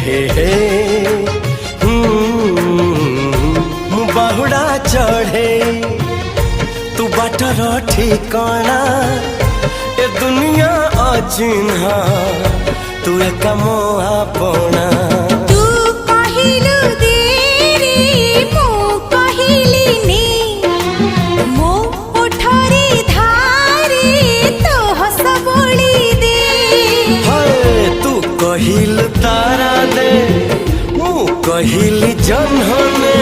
हे बाहुड़ा चढ़े तू बाटर ठिकाना ए दुनिया अचिन्हा तू एक मोआ पोना कहिल तारा दे मु कहिल जन्हने